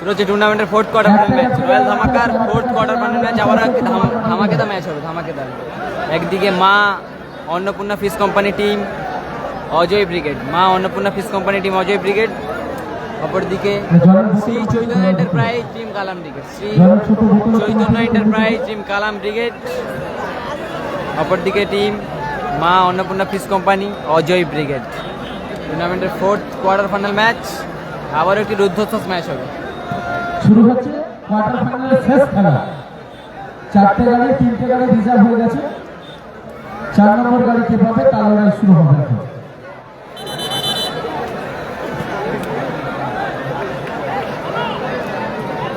রয়েছে টুর্নামেন্টের fourth quarter final match royal ধামাকার ফোর্থ কোয়ার্টার ফাইনাল ম্যাচ আবার ধামাকেদার ম্যাচ হবে ধামাকেদার। একদিকে Maa Annapurna fish company team Ajay brigade, Maa Annapurna fish company team Ajay brigade, অপরদিকে Shri Chaitanya enterprise team Kalam brigade, Shri Chaitanya enterprise team Kalam brigade, অপরদিকে team Maa Annapurna fish company Ajay brigade. টুর্নামেন্টের ফোর্থ কোয়ার্টার ফাইনাল ম্যাচ আবার একটি রুদ্ধশ্বাস ম্যাচ হবে। শুরু হচ্ছে কোয়ার্টার ফাইনালের শেষ খেলা। 4টে গাড়ি 3টে গাড়ি রিজার্ভ হয়ে গেছে। 4 নম্বর গাড়ি কে পাবে তার লড়াই শুরু হবে এখন।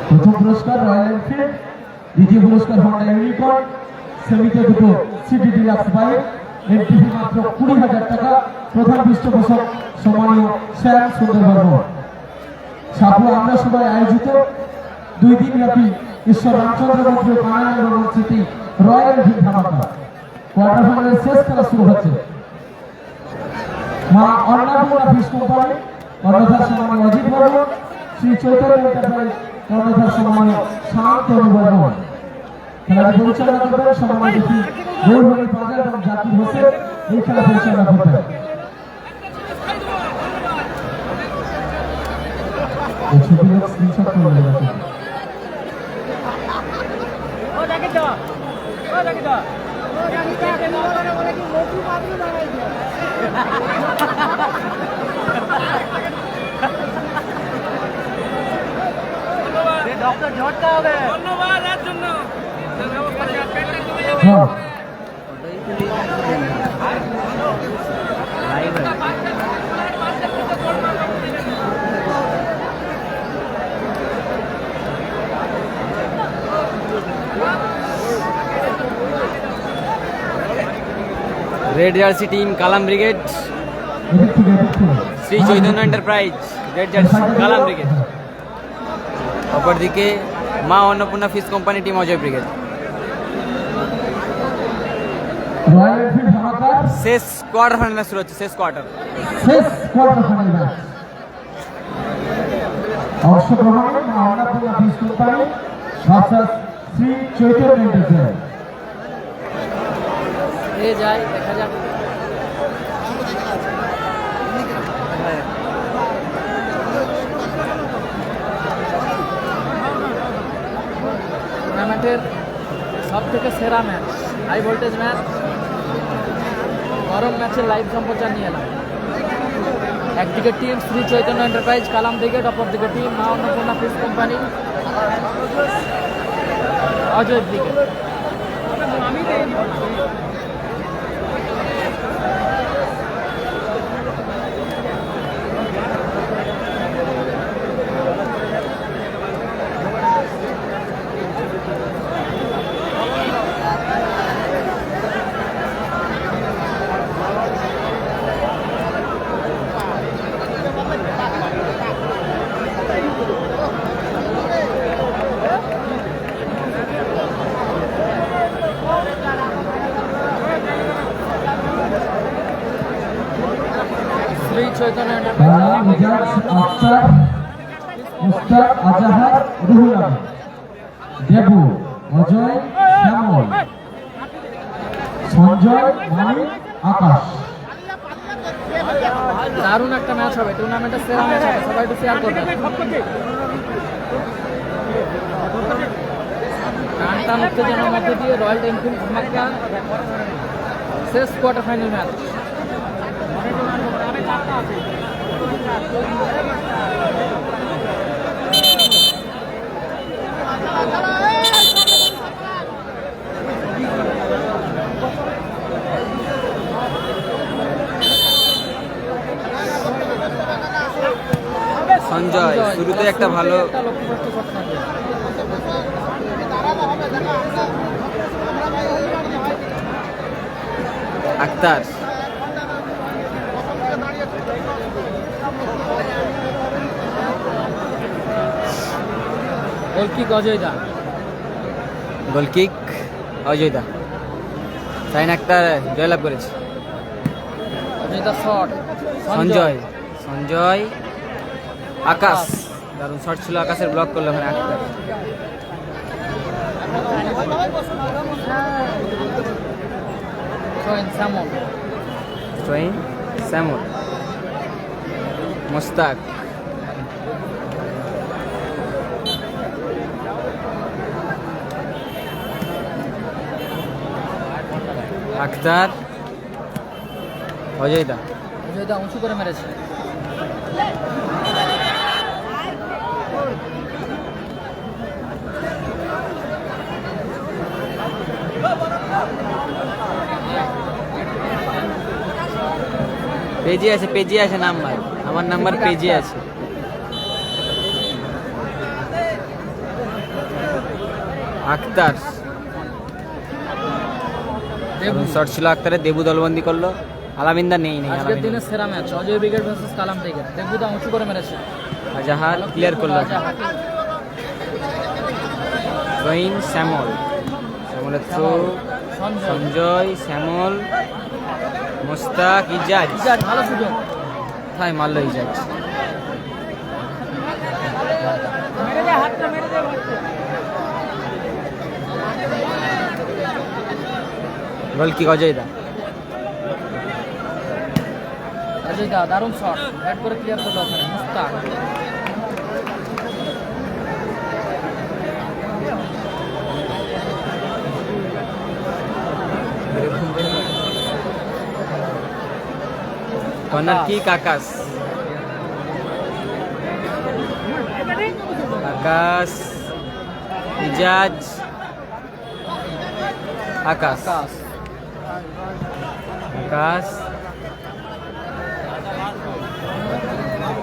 প্রথম পুরস্কার রয়্যাল এনফিল্ড, দ্বিতীয় পুরস্কার হন্ডা ইউনিকর্ন, সেমিতে দুটো সিটি ডিলাক্স বাইক, এমটিভি মাত্র 20,000 টাকা। প্রধান পৃষ্ঠপোষক সম্মানীয় শ্যাম সুন্দর বর্মন। সাপুয়া আমরা সবাই আয়োজিত 2 দিন ব্যাপী ঈশ্বর রামচন্দ্র মন্দির কানাইল বর্মন স্মৃতি রয়্যাল এনফিল্ড ধামাকা। কোয়ার্টার ফাইনালের শেষ খেলা শুরু হচ্ছে। মা অন্নপূর্ণা ফিশ কোম্পানি কর্ণধার সম্মানীয় অজিত বর্মন, শ্রী চৈতন্য এন্টারপ্রাইজ কর্ণধার সম্মানীয় শান্তনু বর্মন। খেলাটি পরিচালনা করবেন সম্মানীয় অতিথি গৌরহরি বাজার এবং জাকির হোসেন। এই খেলা পরিচালনা করবেন ছবি লোক স্ক্রিনশট করে নেবেন। ডক্টর ঝটকা হবে। ধন্যবাদ এর জন্য। Red jersey team Kalam brigade, Shri Chaitanya enterprise red jersey Kalam brigade, অপরদিকে Maa Annapurna fish company team Ajay brigade. শেষ কোয়ার্টার ফাইনাল ম্যাচ শুরু হচ্ছে। শেষ কোয়ার্টার ফাইনাল ম্যাচ অংশগ্রহণে Maa Annapurna fish company versus Shri Chaitanya enterprise. যায় দেখা যাক। টুর্নামেন্টের সব থেকে সেরা ম্যাচ, হাই ভোল্টেজ ম্যাচ, গরম ম্যাচের লাইভ সম্প্রচার নিয়ে এলাম। একদিকে team Shri Chaitanya enterprise Kalam brigade, অপরদিকে team Maa Annapurna fish company Ajay brigade. Shri Chaitanya Azhar Ruhul Amin, Debu Ajay Shyamal, Sanjay Manik Akash. দারুণ একটা ম্যাচ হবে, টুর্নামেন্টের সেরা ম্যাচ হবে, সবাই একটু শেয়ার করবেন। টান টান উত্তেজনার মধ্যে দিয়ে রয়্যাল এনফিল্ড ধামাকা শেষ কোয়ার্টার ফাইনাল ম্যাচ। সঞ্জয় শুরুতে একটা ভালো আক্তার, গোলকিক অজয় দা, গোলকিক অজয় দা, সাইন আক্তার জয়লাভ করেছে। অজয় দা শট, সঞ্জয়, সঞ্জয় আকাশ, দারুণ শট ছিল, আকাশের ব্লক করলো ওখানে আক্তার। সোহেন সামল, সোহিন স্যামুল, মুস্তাক, আক্তার, অজয়দা, অজয়দা উঁচু করে মেরেছে। পেজে আছে, পেজে আছে নাম্বার, আমার নাম্বার পেজে আছে। আক্তার, দেবু, শট ছিল আক্তারের, দেবু দলবন্দি করলো। আলামিন্দা নেই, আজকের আলামিন্দা। দিনের সেরা ম্যাচ অজয় ব্রিগেড ভার্সেস কালাম টাইগার। দেবুদা উঁচু করে মেরেছে, আজাহার ক্লিয়ার করলো। আজাহার। সোহিন শ্যামল, শ্যামলের থ্রো, সঞ্জয়, সঞ্জয়, শ্যামল, মুস্তাক, ইজাজ। ইজাজ ভালো সুযোগ। কোথায় মারলো ইজাজ? গোল কি অজয়দা? অজয়দা দারুণ শট, ব্যাট করে ক্লিয়ার করলো ওখানে মুস্তাক। কর্নার কিক আকাশ, আকাশ, ইজাজ, আকাশ, আকাশ, আকাশ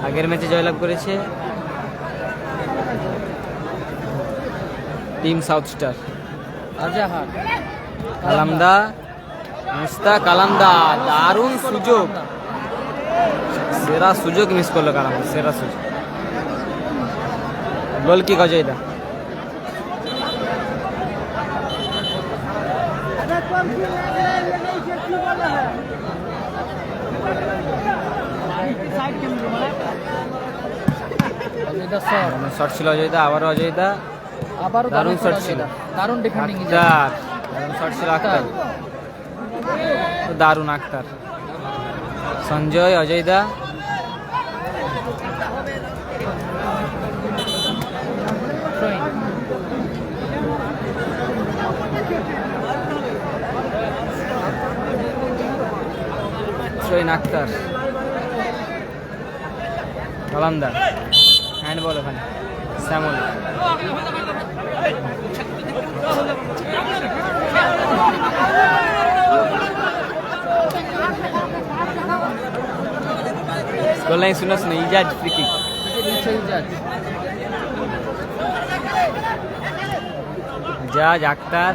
আগের ম্যাচে জয়লাভ করেছে টিম সাউথ স্টার। আজাহার, কালামদা, মুস্তাক, কালামদা, দারুণ সুযোগ, সেরা সুযোগ মিস করলো কালামদা, সেরা সুযোগ। গোল কি অজয়দা? অজয়দা শট, শট ছিল অজয়দা, আবারও অজয়দা, আবারও দারুণ শট shot ছিল। দারুণ ডিফেন্ডিং। আক্তার, দারুণ শট ছিল আক্তার, দারুণ আক্তার। সঞ্জয়, অজয়দা, সোহিন আক্তার, কালামদার, হ্যান্ডবল ওখানে, শ্যামল, গোল লাইন শুনে শুনে ইজাজ ফ্রি কিক, ইজাজ, আক্তার,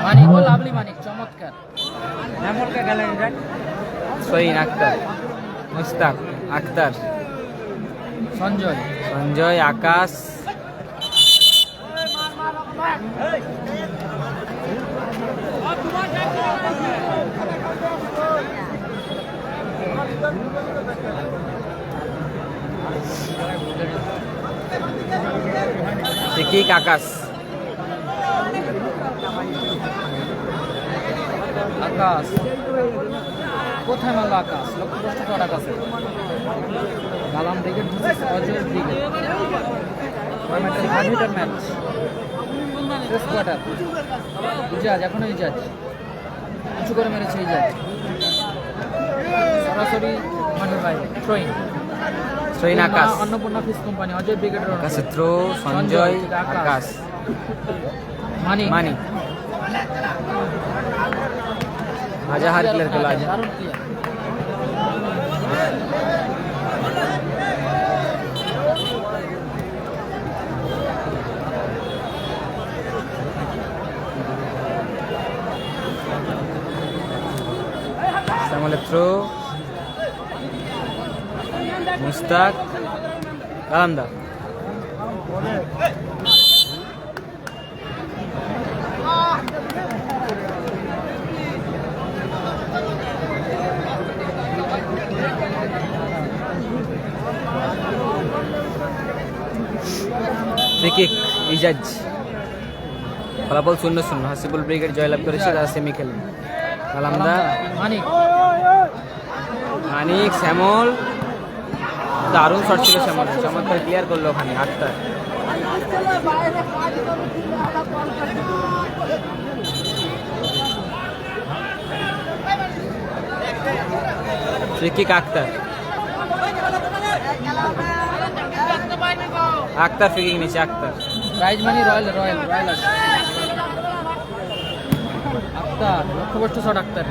মানিক, ও লাভলি মানিক, চমৎকার। সোহিন আক্তার, মুস্তাক, আক্তার, সঞ্জয়, সঞ্জয়, আকাশ, কিক আকাশ, আকাশ কোথায় মারলো আকাশ? লক্ষ্যভ্রষ্ট শট আকাশে। কালাম ব্রিগেড ভার্সেস অজয় ব্রিগেড, ম্যাচের 5 মিটার ম্যাচ, শেষ কোয়ার্টার। ইজাজ, এখনো ইজাজ উঁচু করে মেরেছে ইজাজ, সরাসরি মাঠের বাইরে। থ্রোইন, সোহিন আকাশ, অন্নপূর্ণা ফিশ কোম্পানি, অজয় ব্রিগেডের আকাশের থ্রো, সঞ্জয়, আকাশ, মানিক, মানিক, আজাহার ক্লিয়ার করলো, আজাহার। দারুণ ক্লিয়ার। শ্যামলের থ্রো, মুস্তাক, কালামদা, ফ্রি কিক ইজাজ। ফলাফল 0-0। হাসিবুল ব্রিগেড জয়লাভ করেছে, তারা সেমি খেলে। কালামদা, মানিক মানিক, শ্যামল, দারুণ শট ছিল শ্যামল, চমৎকার ক্লিয়ার করলো ওখানে Akhtar. Free kick Akhtar, Akhtar free kick নিচে Akhtar. Prize money royal royal royal আছে। আক্তার লক্ষ্যভ্রষ্ট শট আক্তার।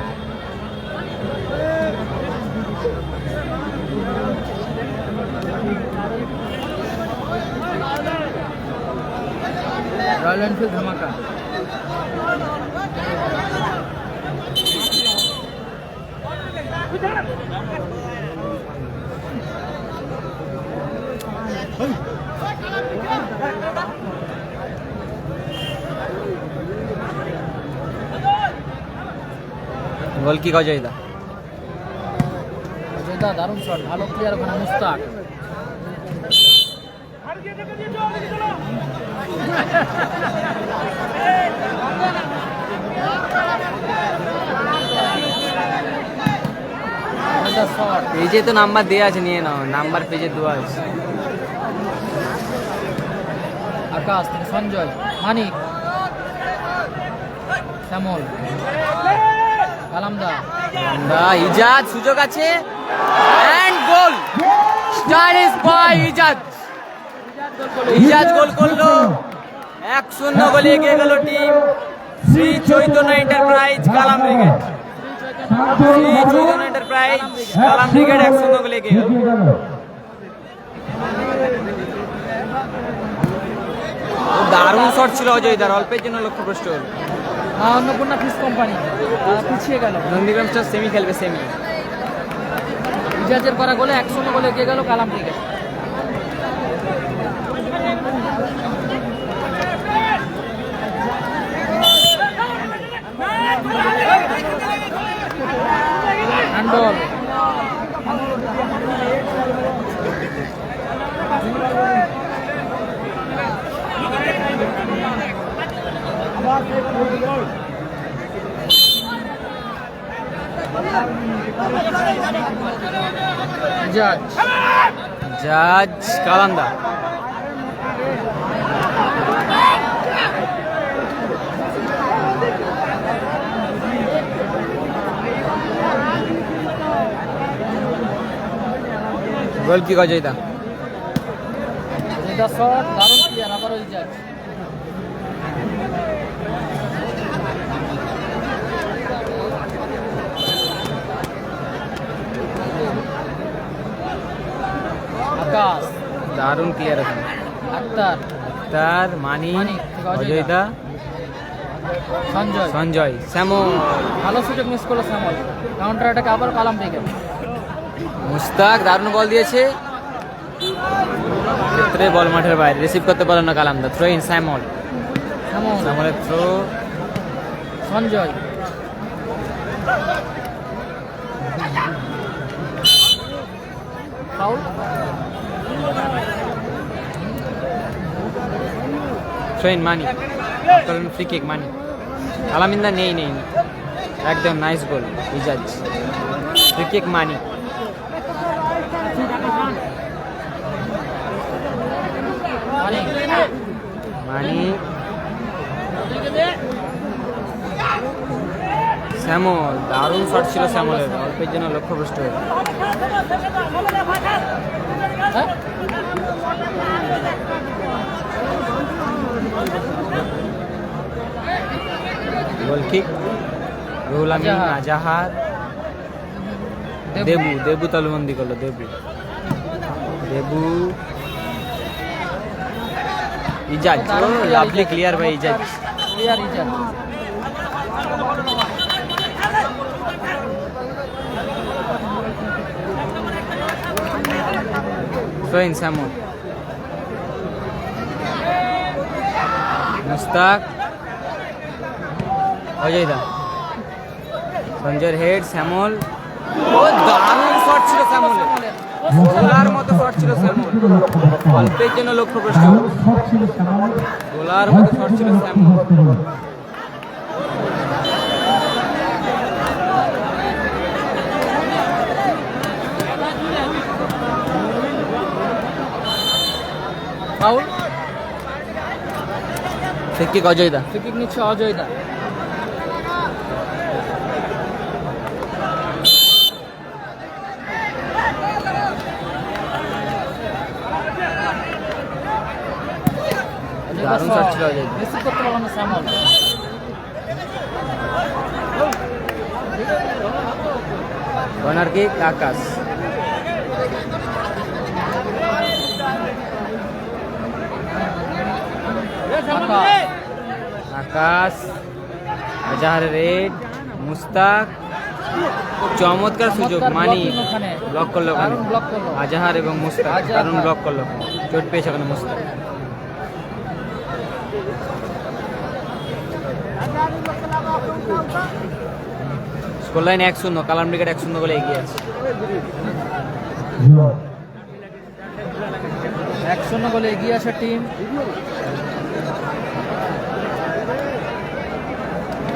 রয়্যাল এনফিল্ড ধামাকা। Goal kick অজয়দা। অজয়দা দারুণ শট, ভালো প্লেয়ার ওখানে মুস্তাক। শট পেজে তো নাম্বার দেওয়া আছে, নিয়ে নাও, নাম্বার পেজে দেওয়া আছে। আকাশ থেকে সঞ্জয়, মানিক, শ্যামল, কালামদা, ইজাজ, সুযোগ আছে and goal. Star is by Ijaz. Ijaz goal করলো, 1-0 গোলে এগিয়ে গেল team Shri Chaitanya enterprise Kalam brigade. Shri Chaitanya enterprise Kalam brigade 1-0 গোলে এগিয়ে গেল। দারুণ শট ছিল অজয়দার, অল্পের জন্য লক্ষ্যভ্রষ্ট হল। অন্নপূর্ণা ফিস কোম্পানি পিছিয়ে গেল। নন্দীগ্রাম স্টার সেমি খেলবে, সেমি। ইজাজের করা গোলে 1-0 গোলে এগিয়ে গেল কালাম ব্রিগেড। হ্যান্ডবল জাজ, জাজ কালান্দা। গোল কি অজয়দা। এটা শট দারুণ প্লেয়ার, আবারও ইজাজ। আকাশ দারুণ ক্লিয়ার ওখানে। আক্তার, তার মানিক, অজয়দা, সঞ্জয়, সঞ্জয়, শ্যামল। ভালো সুযোগ মিস করলো শ্যামল। কাউন্টার অ্যাটাকে আবার কালাম ব্রিগেড। মুস্তাক দারুণ বল দিয়েছে, ক্ষেত্রে বল মাঠের বাইরে, রিসিভ করতে পারল না কালামদা। থ্রো ইন শ্যামল, শ্যামলের throw. Sanjay, foul. Throw in Mani, free kick Mani. আলামিন্দা নেই, একদম nice goal Ijaz. Free kick Mani. Manik, Shyamal, দারুণ শট ছিল শ্যামলের, অল্পের জন্য লক্ষ্যভ্রষ্ট হয়ে। গোল কিক রুহুল আমিন, আজাহার, দেবু তালুবন্দি করলো। Debu Ijaz, lovely clear by Ijaz. Sohin Shyamal, Mustaq, অজয়দা, সঞ্জয়ের হেড, শ্যামল। ও দারুণ শট ছিল শ্যামলের, গোলার মতো শট ছিল স্যামন, অল্পের জন্য লক্ষ্যভ্রষ্ট। গোলার মতো শট ছিল স্যামন। ফাউল, ফ্রি কিক অজয় দা। ফ্রি কিক নিচ্ছে অজয় দা। দারুণ শট ছিল অজয় দা। রিসিভ করতে পারলো না স্যামল। Corner kick Akash. আকাশ, আজাহার রেড, মুস্তাক, চমৎকার সুযোগ, মানি ব্লক করলো ওখানে ব্লক করলো আজাহার এবং মুস্তাক, দারুণ ব্লক করলো, চোট পেয়েছে ওখানে মুস্তাক। স্কোর লাইন 1-0, কালাম ব্রিগেড 1-0 বলে এগিয়ে আছে। 1-0 গোলে এগিয়ে আসে টিম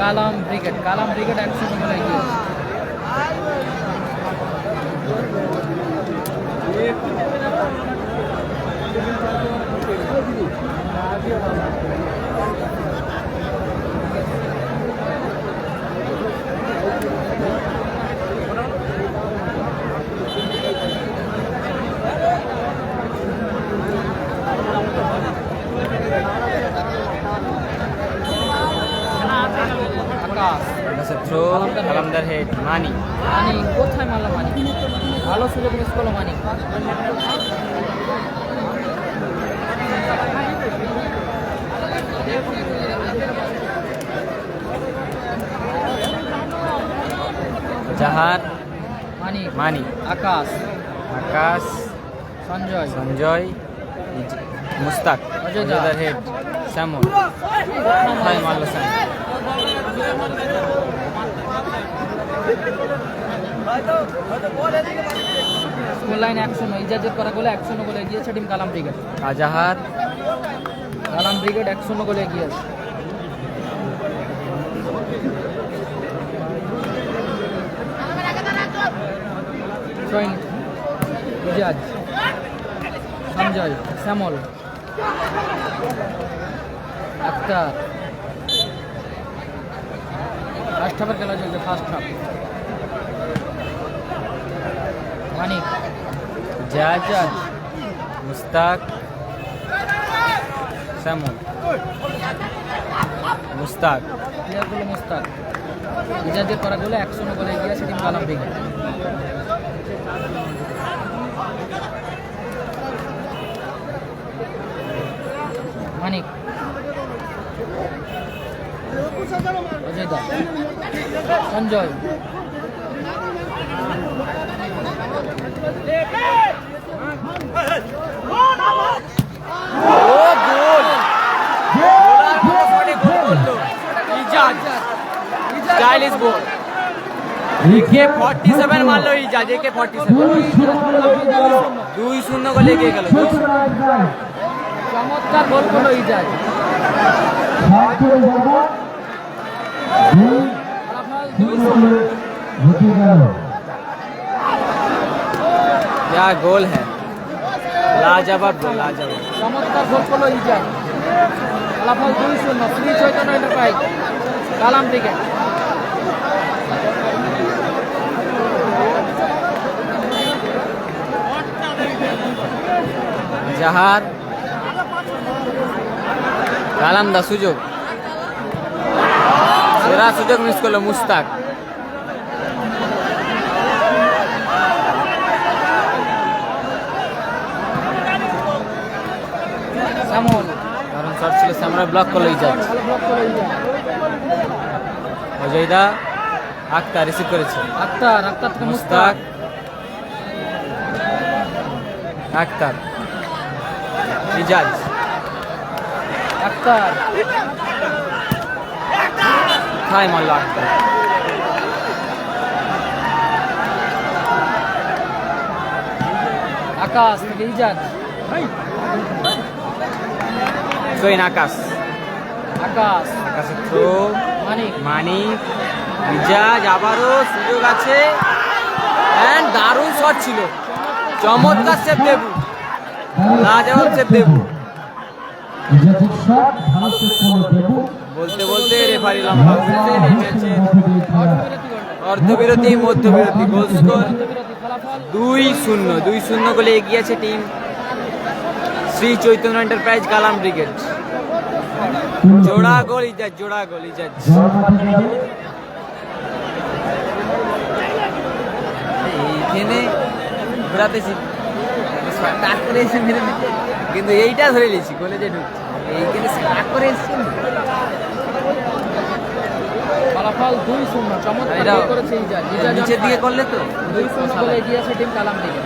কালাম ব্রিগেড। কালাম ব্রিগেড 1-0 গোলে এগিয়ে আছে। আকাশ, থ্রো, কালামদার হেড, মানি। মানি কোথায় মারলো? মানি ভালো সুযোগ মিস করলো মানি। জাহার, মানি মানি, আকাশ, আকাশ, সঞ্জয়, সঞ্জয়, মুস্তাক, অজয় দা। অজয়দার হেড, স্যামন, কোথায় মারলো স্যামন? স্কোর লাইন 1-0, ইজাজের করা গোলে 1-0 গোলে এগিয়েছে টিম কালাম ব্রিগেড। আজাহার, কালাম ব্রিগেড 1-0 গোলে এগিয়ে আছে। সৈন, ইজাজ, সঞ্জয়, শ্যামল, আক্তার। ফার্স্ট হাফের খেলা চলছে, ফার্স্ট হাফ। মানিক, জাজ, মুস্তাক, স্যামন, মুস্তাক, প্লেয়ারগুলো মুস্তাক। ইজাজের করা গোলে 1-0 গোলে এগিয়ে আছে টিম কালাম ব্রিগেড। মানিক, অজয় দা, সঞ্জয়, স্টাইলিশ গোল। একে 47 মারলো ইজাজ, একে 47, 2-0 গোলে এগিয়ে গেল। চমৎকার গোল করলো ইজাজ। क्या गोल है, लाजवाब गोल, लाजवाब। চমৎকার গোল করলো ইজাজ। ফলাফল 2-0, শ্রী চৈতন্য এন্টারপ্রাইজ কালাম ব্রিগেড। জাহার, কালামদা সুযোগ, সেরা সুযোগ মিস করলো মুস্তাক। শ্যামল, কারণ শট ছিল, সামনে ব্লক করলো ইজাজ। ভালো ব্লক করলো ইজাজ। অজয়দা, আক্তার রিসিভ করেছে, আক্তার, আক্তার থেকে মুস্তাক, মুস্তাক, আক্তার, ইজাজ, আক্তার, কোথায় মারলো আক্তার? আকাশ থেকে ইজাজ, সইন আকাশ, আকাশ আকাশের থ্রো, মানিক, মানিক, ইজাজ, আবারও সুযোগ আছে এন্ড দারুণ শট ছিল, চমৎকার সেভ দেবু, লাজবাব সেভ দেবু। ইজাজের শট ভালো সেভ করলো দেবু। বলতে বলতে রেফারি লম্বা করেছেন এই ম্যাচের অর্ধবিরতি মধ্যবিরতি। গোল স্কোর বিরতি ফলাফল 2-0, 2-0 গোলে এগিয়ে আছে team Shri Chaitanya enterprise Kalam brigade. জোড়া গোল ইজাজ, জোড়া গোল ইজাজ। জল মাঠে যাবে। এইখানে ঘোরাতেছি স্টার্ট করে এসে মেরে দিতে, কিন্তু এইটা ধরে নিয়েছি গোলে যে ঢুকছে, এইখানে স্টার্ট করে এসেছি। ফলাফল 2-0, চমৎকার এটা- গোল করেছে ইজাজ। ইজাজ নিচের দিকে করলে তো 2-0 গোলে এগিয়ে আছে টিম কালাম ব্রিগেড।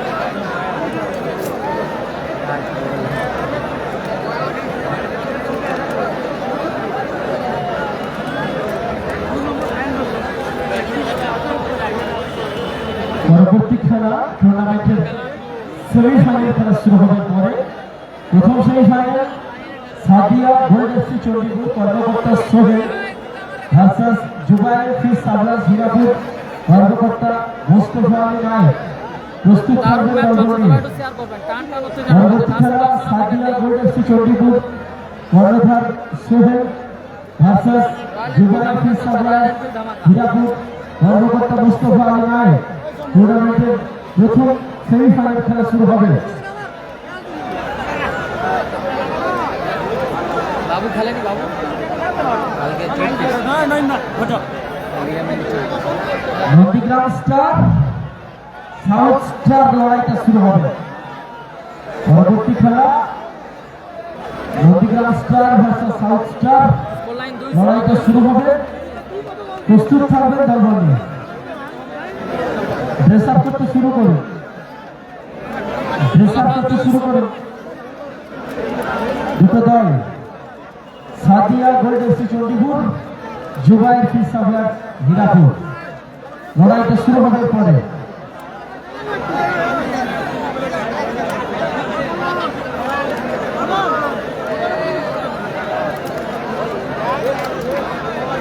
পরবর্তী খেলা টুর্নামেন্টের সেমিফাইনাল খেলা শুরু হবার পরে প্রথম semifinal Sadia gold FC Chandipur কর্মকর্তা সোহেল ভার্সাস জুবাইর ফিস সাবলাস হীরাপুর কর্মকর্তা মোস্তফা আলী নায়েক। প্রস্তুত দারুণ থাকবেন ম্যাচ চলছে, দলগুলো। সবাই একটু শেয়ার করবেন। টান টান উত্তেজনা পরবর্তী খেলা সাদিয়া গোল্ড এফসি চণ্ডীপুর কর্ণধার সোহেল ভার্সাস জুবাইর ফিস সাবলাস হীরাপুর কর্মকর্তা মোস্তফা আলী নায়েক। টুর্নামেন্টের প্রথম সেমিফাইনাল খেলা শুরু হবে। বাবু খেলেনি বাবু, কালকে নন্দীগ্রাম স্টার সাউথ স্টার লড়াইটা শুরু হবে। পরবর্তী খেলা Nandigram star versus south star score line 2-0। লড়াইটা শুরু হবে। প্রস্তুত থাকবেন দলবল নিয়ে। ড্রেস আপ করতে শুরু করুন, ড্রেস আপ করতে শুরু করুন দুটো দল। সাদিয়া গোল্ড এফসি চণ্ডীপুর, জুবাইর ফিস সাবলাস হীরাপুর। লড়াইটা শুরু হবার পরে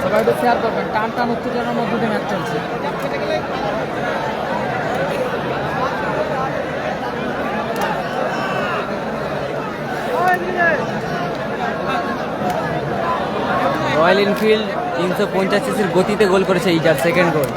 সবাই একটু শেয়ার করবেন। টান টান উত্তেজনার মধ্যে দিয়ে ম্যাচ চলছে। রয়্যাল এনফিল্ড 350 সিসির গতিতে গোল করেছে ইজাজ, সেকেন্ড গোল।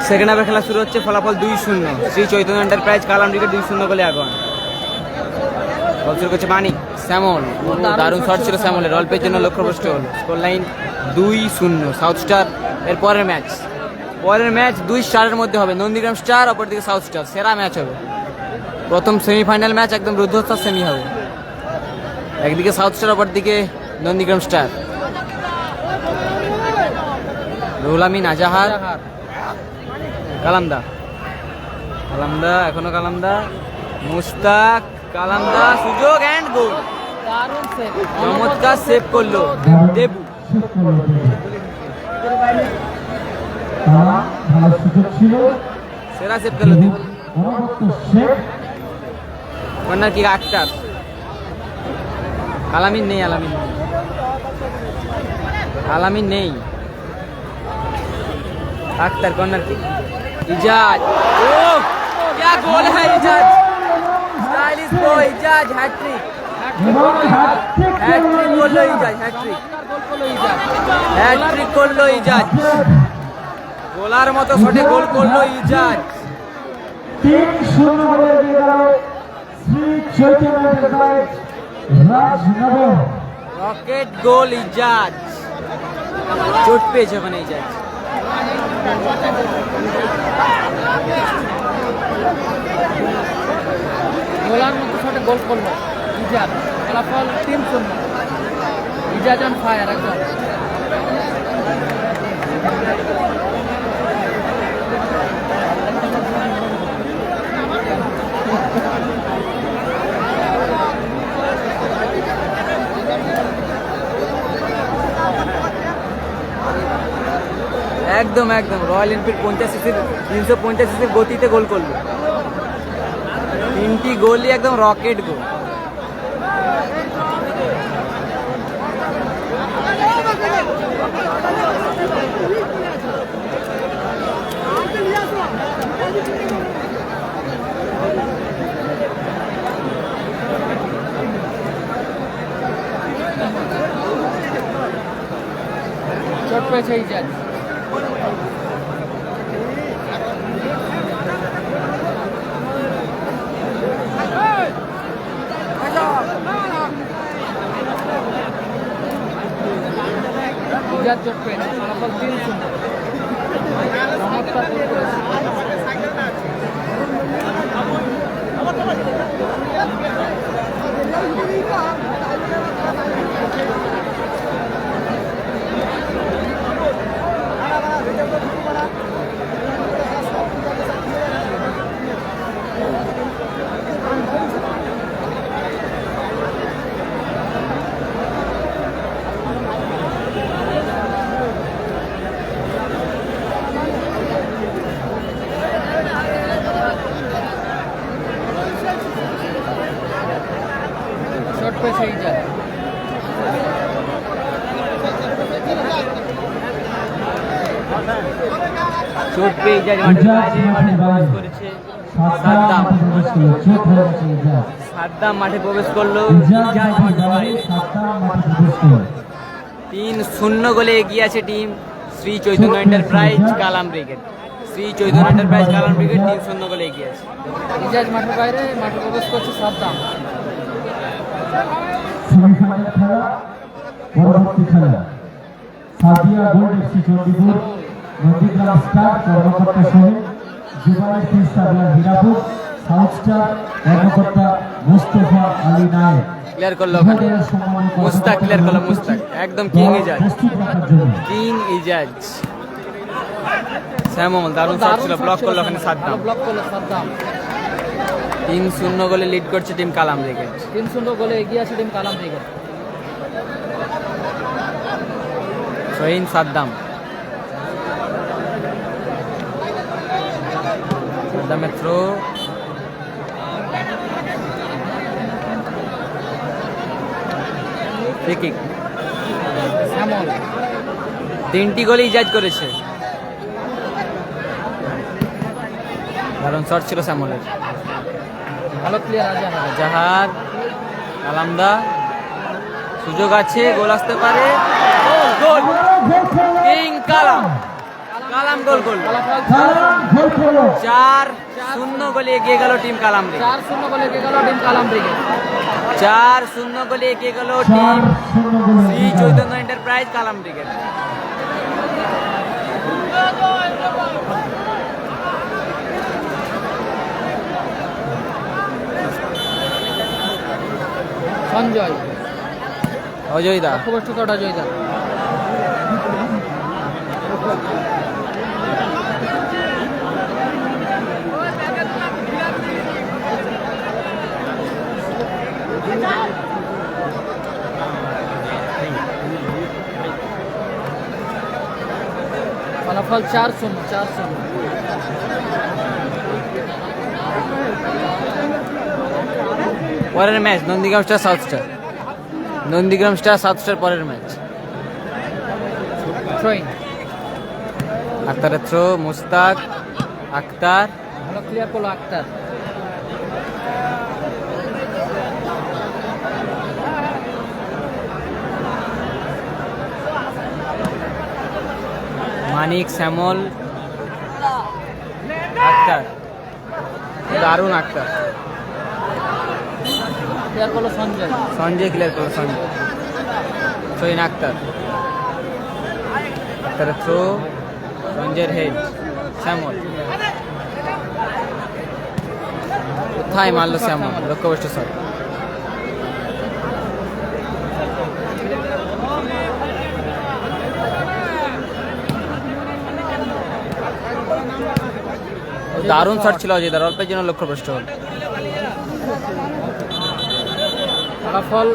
সেকেন্ড হাফের খেলা শুরু হচ্ছে, ফলাফল 2-0, শ্রী চৈতন্য এন্টারপ্রাইজ কালাম ব্রিগেড 2-0 গোলে আগুন। বল শুরু করছে মানিক, স্যামল, দারুণ শট ছিল স্যামলের, অল্পের জন্য লক্ষ্যভ্রষ্ট হল। Score line 2-0, south star. এর পরের ম্যাচ 2 স্টারের মধ্যে হবে, নন্দীগ্রাম স্টার অপরদিকে সাউথ স্টার। সেরা ম্যাচ হবে, প্রথম সেমিফাইনাল ম্যাচ একদম রুদ্ধশ্বাস সেমি হবে, একদিকে সাউথ স্টার অপরদিকে নন্দীগ্রাম স্টার। রুহুল আমিন, আজাহার, কালামদা, এখনো কালামদা, মুস্তাক, কালামদা, সুযোগ এন্ড গোল। দারুণ সেভ, চমৎকার সেভ করলো দেবু। শেষ করলো দেবু। তারা ভালো সুযোগ ছিল, সেরা সেভ করলো দেবু। অনবদ্য শেখ কর্নার কিক আক্তার, আলামিন নেই, আলামিন নেই, আক্তার কর্নার কিক, इजाज, ओह क्या गोल है इजाज, स्टाइलिश गोल इजाज, हैट्रिक, এবং হ্যাটট্রিক हैट्रिक করলো ইজাজ, हैट्रिक, গোল করলো ইজাজ। हैट्रिक করলো ইজাজ, গোলার মতো শটে গোল করলো ইজাজ। 3-0 গোলে এগিয়ে গেল শ্রী চৈতন্য এন্টারপ্রাইজ রাজনগর। রকেট গোল ইজাজ, চোট পেয়েছে ওখানে ইজাজ। গোলার মতো শটে গোল করলো ইজাজ। ফলাফল 3-0। ইজাজ অন ফায়ার একদম। একদম একদম রয়্যাল এনফিল্ড 50 সিসির 350 সিসির গতিতে গোল করলো। 3টি গোলই একদম রকেট গোল। চোট পেয়েছে ইজাজ। ইজাজ চোট পেয়েছে। ফলাফল 3-0। চমৎকার গোল করেছে। চোট পেয়েছে ইজাজ। চোট পেয়ে ইজাজ মাঠের বাইরে মাঠে প্রবেশ করেছে। সাদ্দাম চোট হয়ে গেছে ইজাজ। সাদ্দাম মাঠে প্রবেশ করলো। ইজাজ ইজাজ মাঠের মাঠের বাইরে, বাইরে। সাদ্দাম মাঠে প্রবেশ করলো। 3-0 গোলে এগিয়ে আছে team Shri Chaitanya enterprise Kalam brigade. Shri Chaitanya enterprise Kalam brigade 3-0 গোলে এগিয়ে আছে। ইজাজ মাঠের বাইরে, মাঠে প্রবেশ করছে সাদ্দাম। সেমিফাইনাল খেলা, পরবর্তী খেলা Sadia gold FC Chandipur, Nandigram star কর্মকর্তা শহীদ, জুবাইর সাবিয়া হীরাপুর, সাউথ স্টার কর্মকর্তা মুস্তফা আলী নায়েক। ক্লিয়ার করলো ওখানে মুস্তাক, ক্লিয়ার করলো মুস্তাক। একদম কিং ইজাজ, প্রস্তুত রাখার জন্য কিং ইজাজ। শ্যামল দারুণ শট ছিল, ব্লক করলো ওখানে সাদ্দাম। ব্লক করলো সাদ্দাম। 3-0 গোলে লিড করছে টিম কালাম ব্রিগেড। 3-0 গোলে এগিয়ে আছে টিম কালাম ব্রিগেড। শহীন সাদ্দাম, সাদ্দামের থ্রো, ফ্রি কিক। শ্যামল 3টি গোলে ইজাজ করেছে। দারুণ শট ছিল শ্যামলের। ভালো প্লেয়ার আজাহার। জাহার কালামদা, সুযোগ আছে, গোল আসতে পারে। গোল, কিং কালাম, কালাম গোল করল। ফলাফল গোল করলো 4-0 গোলে এগিয়ে গেল টিম কালাম ব্রিগেড। 4-0 গোলে এগিয়ে গেল টিম কালাম ব্রিগেড। 4-0 গোলে এগিয়ে গেল টিম 4-0 গোলে শ্রী চৈতন্য এন্টারপ্রাইজ কালাম ব্রিগেড। সঞ্জয় অজয় দা, লক্ষ্যবস্তুটা অজয় দা। ফলাফল 4-0। পরের match Nandigram star South Star. Nandigram star South star পরের ম্যাচ। থ্রোইং আক্তারের থ্রো, মুস্তাক, আক্তার, ভালো ক্লিয়ার করলো আক্তার। মানিক, শ্যামল, আক্তার, দারুণ আক্তার। ক্লিয়ার করলো সঞ্জয়। সঞ্জয় ক্লিয়ার করলো, সঞ্জয়। শহীন আক্তার, আক্তারের থ্রো, সঞ্জয়ের হেড, শ্যামল। কোথায় মারলো শ্যামল, লক্ষ্যভ্রষ্ট শট। দারুণ শট ছিল অজয়দার, অল্পের জন্য লক্ষ্যভ্রষ্ট হল। ফলাফল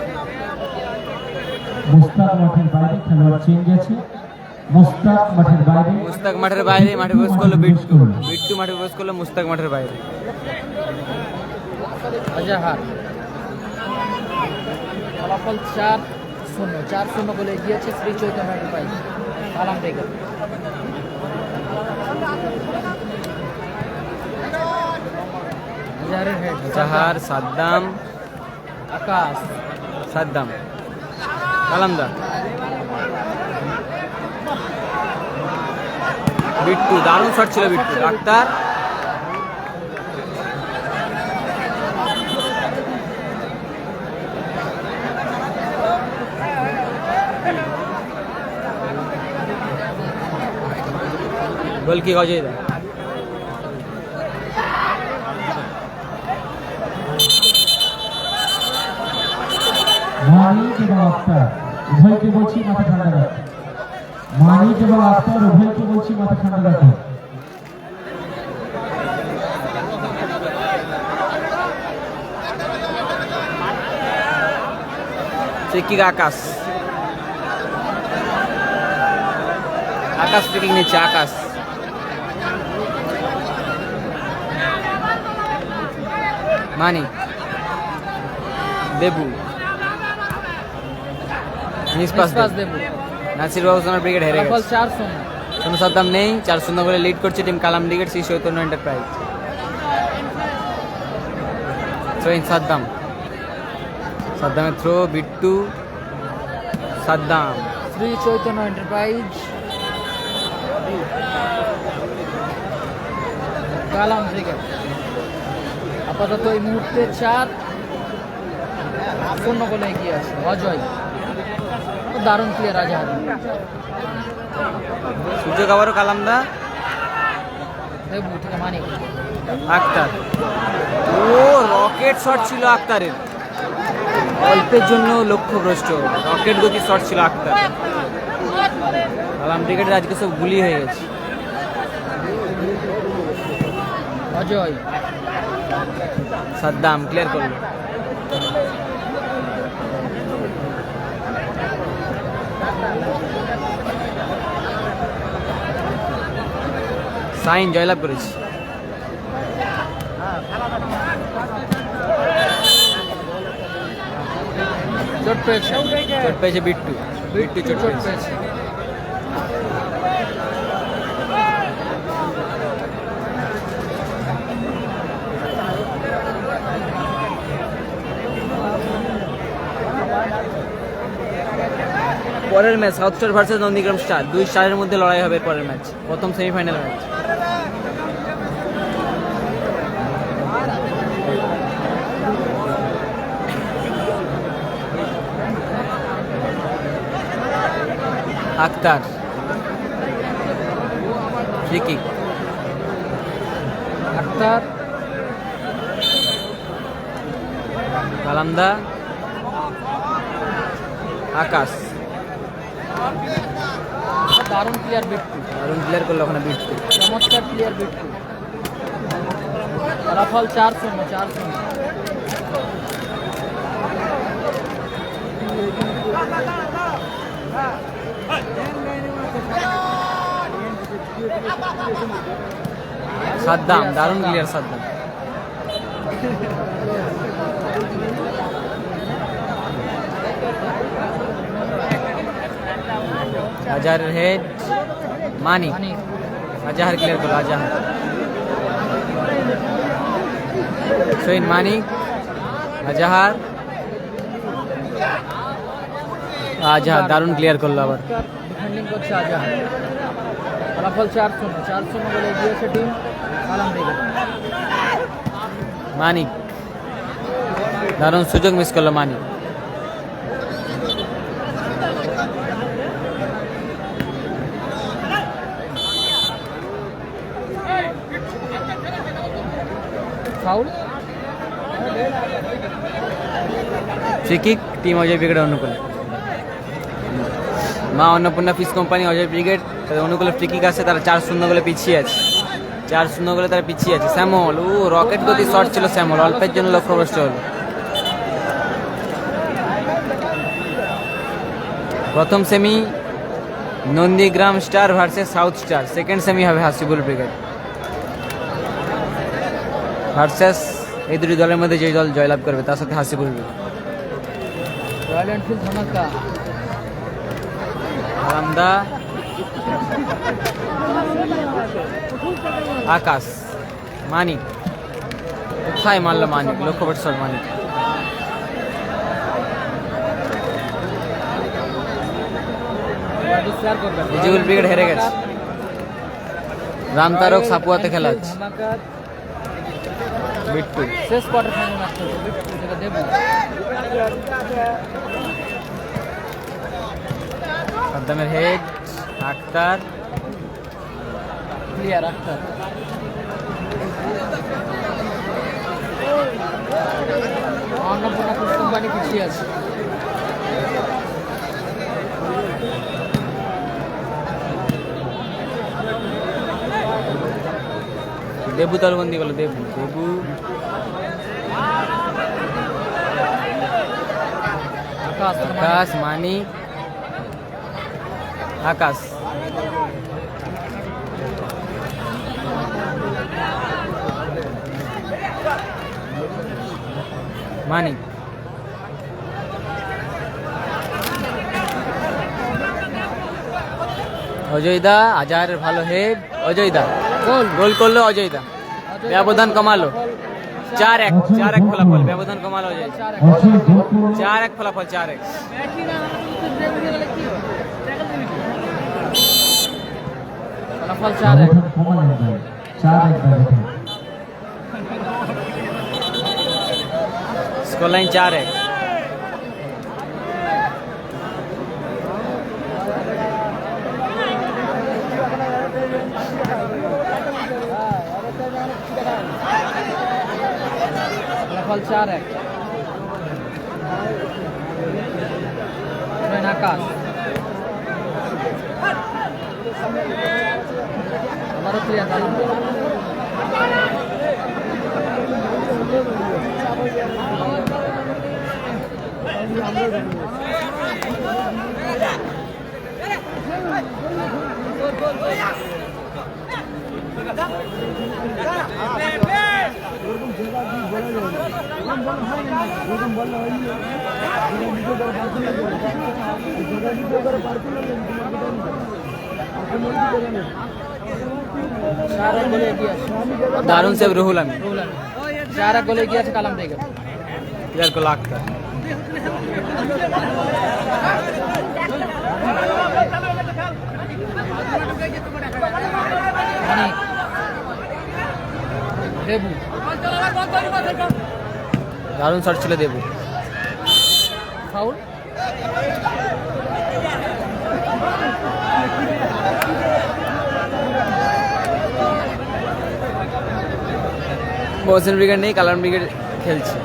মুস্তাক মাঠের বাইরে, খেলোয়াড় চেঞ্জ আছে। মুস্তাক মাঠের বাইরে, মুস্তাক মাঠের বাইরে, মাঠে প্রবেশ করলো বিট্টু। বিট্টু মাঠে প্রবেশ করলো, মুস্তাক মাঠের বাইরে। আজাহার। ফলাফল 4-0, 4-0 বলে এগিয়েছে শ্রী চৈতন্য এন্টারপ্রাইজ। কালাম রেগা। আজাহারের হেড, জাহার, সাদ্দাম, আকাশ, সাদ্দাম, কালামদা, বিট্টু, দারুণ শট ছিল বিট্টু। ডাক্তার, গোল কি অজয়দা। মানিক এবং আক্তার উভয়কে বলছি মাথা ঠান্ডা রাখো। মানিক এবং আক্তার উভয়কে বলছি মাথা ঠান্ডা রাখো। ফ্রিকিক আকাশ, আকাশ ফ্রিকিক নিচ্ছে। আকাশ, মানিক, দেবু, নিষ্পাস দেবু। নাসির বাবু সোনার ব্রিগেড হেরে ফলাফল গেছে। 4-0। কোনো সাদ্দাম নেই, 4-0 বলে লিড করছে team Kalam brigade Shri Chaitanya enterprise. Saddam, সাদ্দামের throw, Bittu, Saddam, Shri Chaitanya enterprise, Kalam brigade. আপাতত এই মুহূর্তে 4-0 বলে এগিয়ে আছে অজয়। দারুণ প্লেয়ার আজাহার। সুযোগ আবারও কালামদা, দেবু থেকে মানিক, আক্তার। ও রকেট শট ছিল আক্তারের, অল্পের জন্য লক্ষ্যভ্রষ্ট। রকেট গতি শট ছিল আক্তার। কালাম ব্রিগেডের আজকে সব গুলি হয়ে গেছে। অজয়, সাদ্দাম ক্লিয়ার করলো। সাইন জয়লাভ করেছে। চোট পেয়েছে, চোট পেয়েছে বিট্টু, বিট্টু চোট পেয়েছে। পরের match South Star versus Nandigram Star, 2 স্টারের মধ্যে লড়াই হবে পরের ম্যাচ, প্রথম semifinal match. Akhtar, free kick, Akhtar, কালামদা, আকাশ। দারুণ প্লেয়ার বিট্টু, দারুণ প্লেয়ার করলো ওখানে বিট্টু। চমৎকার প্লেয়ার বিট্টু। ফলাফল 4-0, 4-0। সাদ্দাম, দারুণ প্লেয়ার সাদ্দাম। আজাহারের হেড, মানিক, মানিক, আজাহার ক্লিয়ার করলো। আজাহার, শহীদ মানিক, আজাহার, আজাহার দারুণ ক্লিয়ার করলো আবার। ডিফেন্ডিং করছে আজাহার। ফলাফল 4-0, 4-0 বলে এগিয়েছে টিম কালাম ব্রিগেড। মানিক, দারুণ সুযোগ মিস করলো Manik. Foul, free kick team Ajay ব্রিগেডের অনুকূলে। Maa Annapurna fish company Ajay brigade তাদের অনুকূলে ফ্রি কিক আছে, তারা 4-0 গোলে পিছিয়ে আছে। 4-0 গোলে তারা পিছিয়ে আছে। স্যামল রকেট গতি শট ছিল স্যামল, অল্পের জন্য লক্ষ্যভ্রষ্ট হল। প্রথম semi Nandigram Star versus South star, second semi হবে হাসিবুল ব্রিগেড ভার্সেস এই দুটি দলের মধ্যে যে দল জয়লাভ করবে তার সাথে হাসিবুল ব্রিগেড। রয়্যাল এনফিল্ড ধামাকা, আরামদা, আকাশ, মানিক, কোথায় মারলো মানিক, লক্ষ্যভ্রষ্ট শট মানিক। শেয়ার করবেন। রিজিবুল ব্রিগেড হেরে গেছে। রামতারক সাপুয়াতে খেলা হচ্ছে। ধামাকা বিট্টু শেষ কোয়ার্টার ফাইনাল ম্যাচ চলছে, বিট্টু থেকে দেবু। সাদ্দামের head, Akhtar, clear Akhtar. Annapurna fish company পিছিয়ে আছে। দেবু তলবন্দি গেল, দেবু দেবু আকাশ আকাশ, মানিক, আকাশ, মানিক, অজয়দা, আজহারের ভালো হেড, অজয়দা গোল, গোল করলো অজয়দা, ব্যবধান কমালো। 4-1 ফলাফল, ব্যবধান কমালো অজয়। 4-1 ফলাফল, 4-1। ফলাফল 4-1। Score line 4-1। ফলাফল 4-1। আকাশ আবারও ক্লিয়ার দারুণ। দারুণ সেভ রুহুল আমিন, 4-1 গোলে এগিয়ে আছে কালাম ব্রিগেড। ক্লিয়ার করলো আক্তার। দেবু দারুণ শট ছিল দেবু। ফাউল। বসেন ব্রিগেড নেই, কালাম ব্রিগেড খেলছে।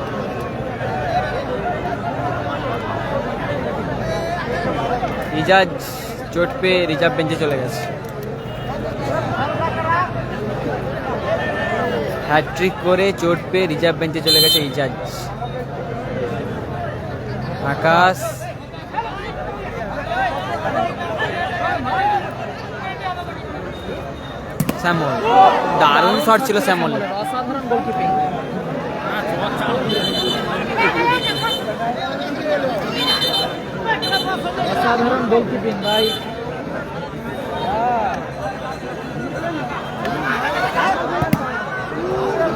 ইজাজ চোট পেয়ে রিজার্ভ বেঞ্চে চলে গেছে। হ্যাট্রিক করে চোট পেয়ে রিজার্ভ বেঞ্চে চলে গেছে ইজাজ। আকাশ, স্যামল, দারুণ শট ছিল স্যামলের। অসাধারণ গোলকিপিং। অসাধারণ গোলকিপিং ভাই।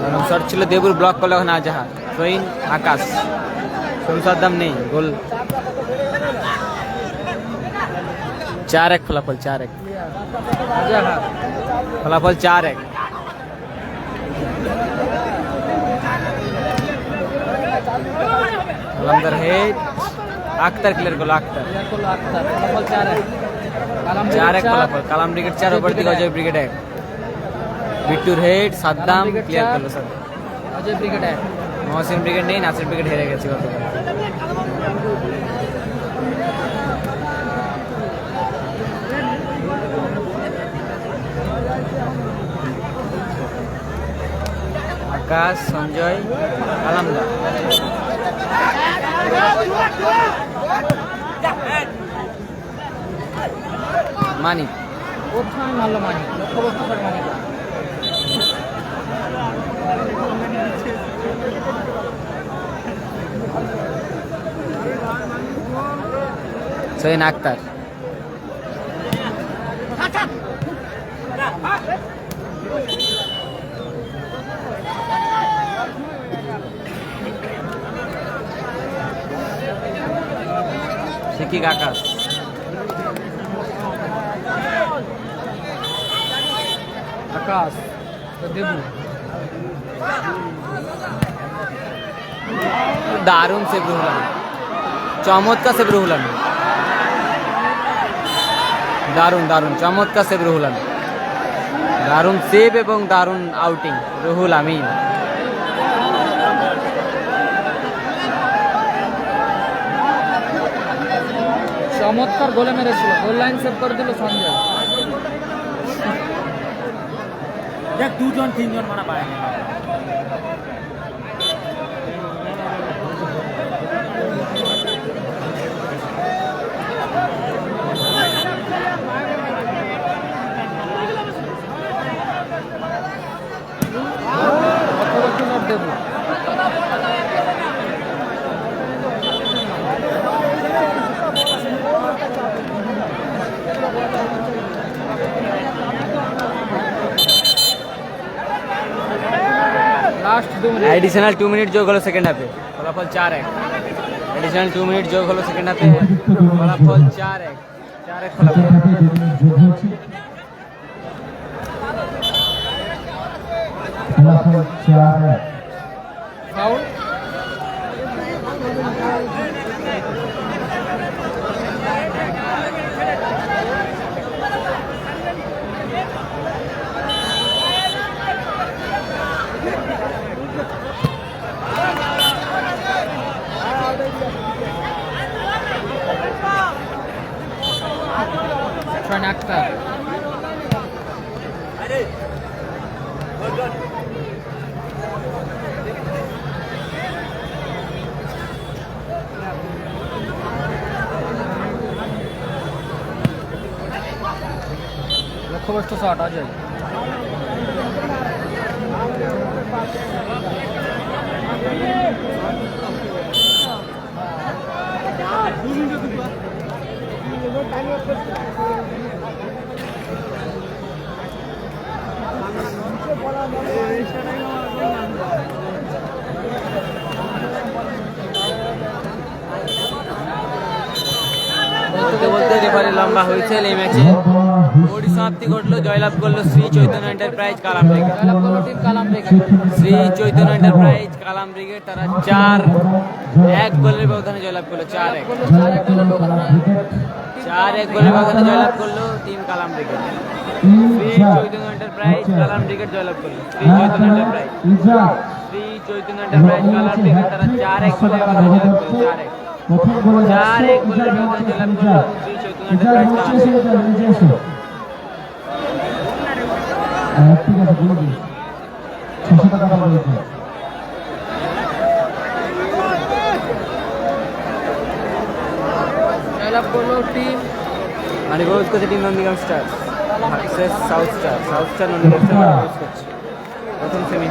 দারুণ শট ছিল দেবুর, ব্লক করলো এখন আজাহা। সোইন, আকাশ, সাদ্দাম নেই, গোল। 4-1 ফলাফল, 4-1 ফলাফল, 4-1। আলমদার হেড, আক্তার ক্লিয়ার করলো, আক্তার। 4-1 ফলাফল, কালাম ব্রিগেড 4, ওপর দিকে অজয় ব্রিগেড 1। বিট্টুর হেড, সাদ্দাম ক্লিয়ার করলো, সাদ্দাম। অজয় ব্রিগেড 1। মহসিন ব্রিগেড নেই, নাসির ব্রিগেড হেরে গেছে গতকাল। আকাশ, সঞ্জয়, কালামদা। মানিক কোথায় মারলো মানিক? লক্ষ্যবস্তু শট মানিক। সৈন আক্তার। শিকিক আকাশ। আকাশ তো দেবু। দারুণ সেভ রুহুল আমিন, চমৎকার সেভ রুহুল আমিন, দারুণ দারুণ চমৎকার সেভ রুহুল আমিন, দারুণ সেভ এবং দারুণ আউটিং রুহুল আমিন। চমৎকার গোলে মেরেছিল, গোল লাইন সেভ করে দিল সঞ্জয়। দেখ 2-3 মানা পায়। লক্ষ্যবস্তু shot Debu. Last 2 minute. Additional 2 minute যোগ হলো সেকেন্ড হাফে, ফলাফল 4-1। এডিশনাল 2 মিনিট যোগ হলো সেকেন্ড হাফে, ফলাফল 4-1। 4-1 ফলাফল। ফাউল। সৈন আক্তার। লক্ষ্যবস্তু শট অজয়। বলতে বলতে রেফারি লম্বা হয়েছে এই ম্যাচে। পরিসমাপ্তি ঘটলো, জয়লাভ করলো শ্রী চৈতন্য এন্টারপ্রাইজ কালাম ব্রিগেড। জয়লাভ করলো team Kalam brigade. Shri Chaitanya enterprise Kalam brigade তারা 4-1 গোলের ব্যবধানে জয়লাভ করলো। 4-1 গোলের ব্যবধানে জয়লাভ করলো team Kalam brigade. Shri Chaitanya enterprise Kalam brigade জয়লাভ করলো। শ্রী চৈতন্য এন্টারপ্রাইজ কালাম ব্রিগেড তারা 4-1 গোলের ব্যবধানে জয়লাভ করলো। 4-1 গোলের ব্যবধানে জয়লাভ করলো শ্রী চৈতন্য এন্টারপ্রাইজ কালাম ব্রিগেড। ঠিক আছে, বলে দিন 600 টাকা বলেছে। জয়লাভ করলো টিম মানে গোল করছে team Nandigram Star versus South Star. South Star Nandigram Star goal করছে প্রথম সেমি।